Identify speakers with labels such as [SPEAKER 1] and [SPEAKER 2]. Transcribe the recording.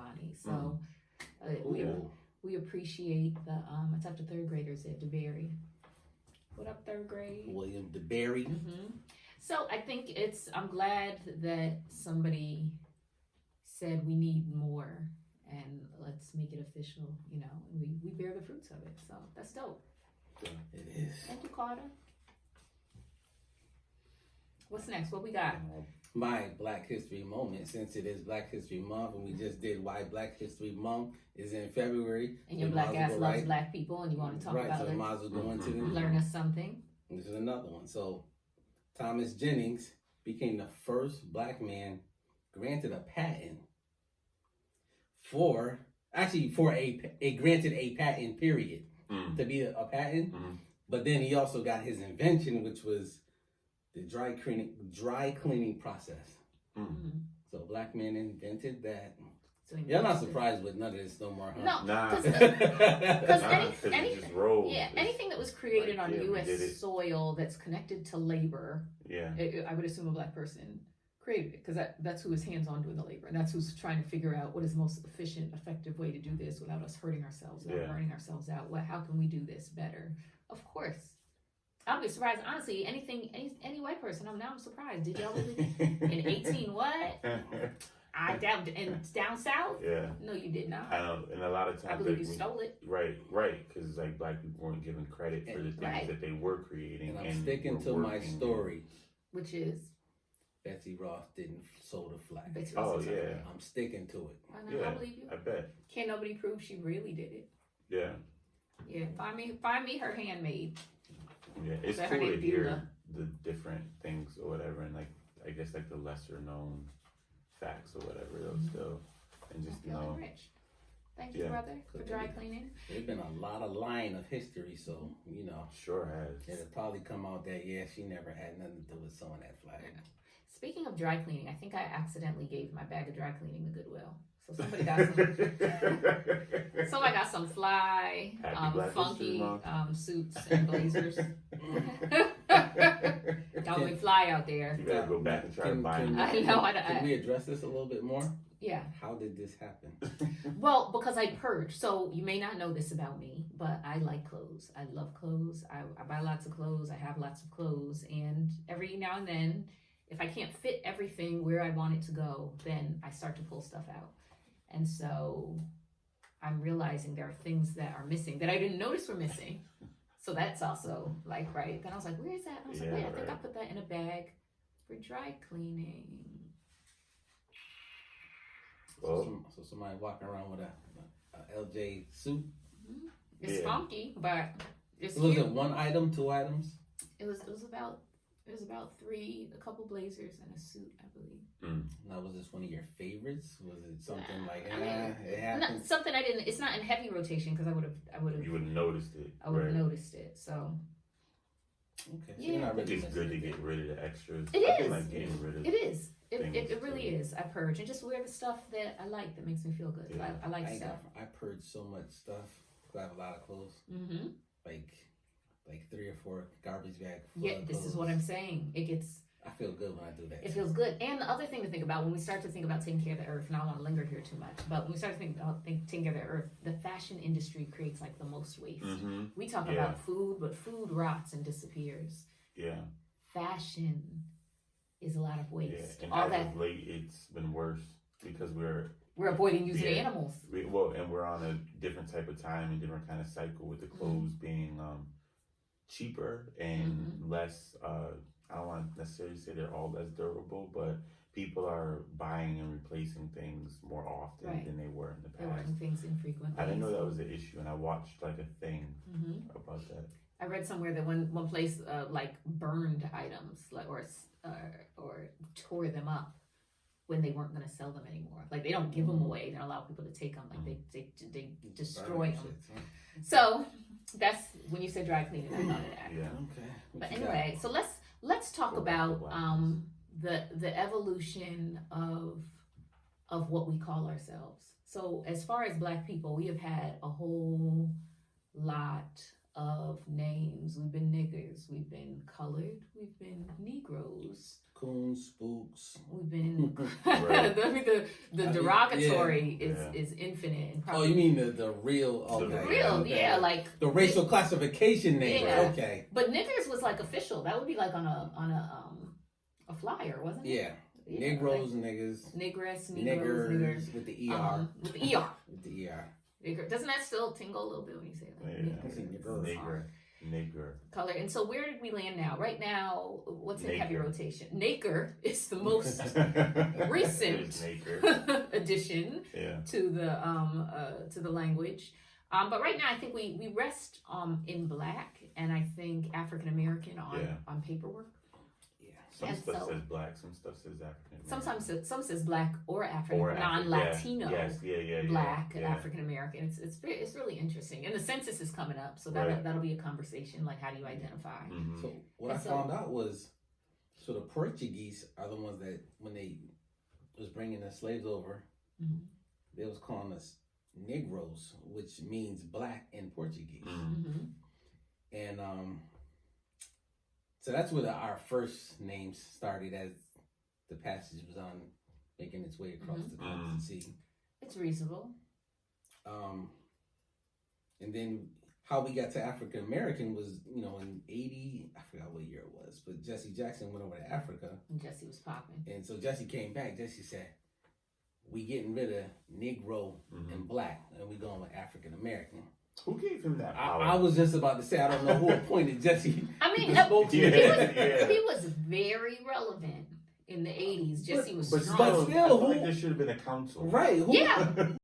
[SPEAKER 1] Lonnie. So we appreciate the it's up to third graders at DeBerry. What up, third grade?
[SPEAKER 2] William DeBerry.
[SPEAKER 1] Mm-hmm. So I think I'm glad that somebody said we need more and let's make it official, you know, and we bear the fruits of it. So that's dope.
[SPEAKER 2] Yeah, it is.
[SPEAKER 1] Thank you, Carter. What's next? What we got?
[SPEAKER 2] My Black History moment, since it is Black History Month, and we just did why Black History Month is in February.
[SPEAKER 1] And your black ass loves black people, and you want to talk about
[SPEAKER 2] so
[SPEAKER 1] it.
[SPEAKER 2] might as well go into
[SPEAKER 1] learn us something.
[SPEAKER 2] This is another one. So, Thomas Jennings became the first black man granted a patent for a granted a patent period to be a patent. But then he also got his invention, which was the dry cleaning process. So black man invented that. So you're not surprised with none of this no more, huh?
[SPEAKER 1] No, because anything that was created on U.S. soil that's connected to labor, I would assume a black person created it, because that's who is hands-on doing the labor, and that's who's trying to figure out what is the most efficient, effective way to do this without us hurting ourselves or burning ourselves out. How can we do this better? Of course. I'll be surprised, honestly. Any white person. I'm surprised. Did y'all really in 18 what? I doubt. And down south.
[SPEAKER 3] Yeah.
[SPEAKER 1] No, you did not.
[SPEAKER 3] I know, and a lot of times
[SPEAKER 1] I believe you stole it.
[SPEAKER 3] Right, because like black people weren't given credit for the things that they were creating.
[SPEAKER 2] And I'm sticking to my story,
[SPEAKER 1] which is
[SPEAKER 2] Betsy Ross didn't sew the flag.
[SPEAKER 3] Oh yeah,
[SPEAKER 2] I'm sticking to it.
[SPEAKER 1] I believe you.
[SPEAKER 3] I bet.
[SPEAKER 1] Can't nobody prove she really did it.
[SPEAKER 3] Yeah.
[SPEAKER 1] Yeah. Find me her handmaid.
[SPEAKER 3] Yeah, it's cool to hear the different things or whatever, and like I guess like the lesser known facts or whatever though still, and just
[SPEAKER 1] rich. Thank you, brother, for dry cleaning.
[SPEAKER 2] There's been a lot of lying of history, so you know.
[SPEAKER 3] Sure has.
[SPEAKER 2] It'll probably come out that she never had nothing to do with sewing that flag.
[SPEAKER 1] Yeah. Speaking of dry cleaning, I think I accidentally gave my bag of dry cleaning to Goodwill. So somebody got some fly, funky suits and blazers. Y'all went fly out there.
[SPEAKER 3] You gotta go back and try to buy them.
[SPEAKER 1] I know.
[SPEAKER 2] Can we address this a little bit more?
[SPEAKER 1] Yeah.
[SPEAKER 2] How did this happen?
[SPEAKER 1] Well, because I purge. So you may not know this about me, but I like clothes. I love clothes. I buy lots of clothes. I have lots of clothes. And every now and then, if I can't fit everything where I want it to go, then I start to pull stuff out. And so I'm realizing there are things that are missing that I didn't notice were missing. So that's also like, right. Then I was like, where is that? And I was like, wait, I think I put that in a bag for dry cleaning.
[SPEAKER 2] So somebody walking around with a LJ suit.
[SPEAKER 1] It's funky, but it's
[SPEAKER 2] Was
[SPEAKER 1] cute.
[SPEAKER 2] it one item, two items?
[SPEAKER 1] It was about three, a couple blazers and a suit, I believe.
[SPEAKER 2] Now, was this one of your favorites? Was it something like
[SPEAKER 1] it
[SPEAKER 2] happened?
[SPEAKER 1] Something I didn't. It's not in heavy rotation because I would have.
[SPEAKER 3] You would have noticed it.
[SPEAKER 1] I would have noticed it. So.
[SPEAKER 2] Okay. So
[SPEAKER 1] yeah.
[SPEAKER 3] It's good to get rid of the extras.
[SPEAKER 1] It is.
[SPEAKER 3] Like getting rid of
[SPEAKER 1] it is. It really is. I purge and just wear the stuff that I like that makes me feel good.
[SPEAKER 3] Yeah.
[SPEAKER 1] I like stuff.
[SPEAKER 2] I purge so much stuff because I have a lot of clothes.
[SPEAKER 1] Mm-hmm.
[SPEAKER 2] Like 3 or 4 garbage bags.
[SPEAKER 1] Yeah, this is what I'm saying.
[SPEAKER 2] I feel good when I do that.
[SPEAKER 1] It feels good. And the other thing to think about when we start to think about taking care of the earth, and I don't want to linger here too much, but when we start to think about taking care of the earth, the fashion industry creates like the most waste. We talk about food, but food rots and disappears.
[SPEAKER 3] Yeah.
[SPEAKER 1] Fashion is a lot of waste.
[SPEAKER 3] Yeah. And as of late, it's been worse because we're
[SPEAKER 1] avoiding using animals.
[SPEAKER 3] And we're on a different type of time and different kind of cycle with the clothes being cheaper and less. I don't want to necessarily say they're all less durable, but people are buying and replacing things more often than they were in the past.
[SPEAKER 1] They're wearing things infrequently.
[SPEAKER 3] I didn't know that was an issue, and I watched like a thing about that.
[SPEAKER 1] I read somewhere that one place like burned items or tore them up when they weren't going to sell them anymore. Like they don't give them away; they don't allow people to take them. Like they destroy them. So that's when you said dry cleaning. I thought of that.
[SPEAKER 3] Yeah.
[SPEAKER 2] Okay.
[SPEAKER 1] But anyway, so let's talk about the evolution of what we call ourselves. So as far as Black people, we have had a whole lot of names. We've been niggers, we've been colored, we've been Negroes,
[SPEAKER 2] coons, spooks.
[SPEAKER 1] we've been
[SPEAKER 3] Right.
[SPEAKER 1] the derogatory is infinite. And
[SPEAKER 2] you mean the real? Okay.
[SPEAKER 1] The real, like
[SPEAKER 2] the racial classification name.
[SPEAKER 1] Yeah.
[SPEAKER 2] Okay.
[SPEAKER 1] But niggers was like official. That would be like on a flyer, wasn't it?
[SPEAKER 2] Yeah. Negroes, like, niggas.
[SPEAKER 1] Niggers,
[SPEAKER 2] niggers. With the ER.
[SPEAKER 1] With the ER.
[SPEAKER 2] With the ER.
[SPEAKER 1] Nigger. Doesn't that still tingle a little bit when you say that?
[SPEAKER 3] Nigger.
[SPEAKER 1] Color. And so where did we land now? Right now, what's in heavy rotation? Nigger is the most recent addition to the language. But right now, I think we rest in Black, and I think African American on paperwork.
[SPEAKER 3] Some stuff says Black, some stuff says African.
[SPEAKER 1] Sometimes some says Black or African, non-Latino. Black, African American. It's really interesting, and the census is coming up, so that'll be a conversation. Like, how do you identify?
[SPEAKER 3] Mm-hmm.
[SPEAKER 2] So what I found out was, so the Portuguese are the ones that when they was bringing the slaves over, they was calling us Negroes, which means black in Portuguese, and so that's where our first names started, as the passage was on making its way across the sea.
[SPEAKER 1] It's reasonable.
[SPEAKER 2] And then how we got to African American was, in 80, I forgot what year it was, but Jesse Jackson went over to Africa.
[SPEAKER 1] And Jesse was popping.
[SPEAKER 2] And so Jesse came back. Jesse said, we getting rid of Negro and Black, and we going with African American.
[SPEAKER 3] Who gave him that power?
[SPEAKER 2] I was just about to say, I don't know who appointed Jesse.
[SPEAKER 1] I mean, he was very relevant in the 80s. Jesse was strong.
[SPEAKER 3] But still, I feel like there should have been a council.
[SPEAKER 2] Right.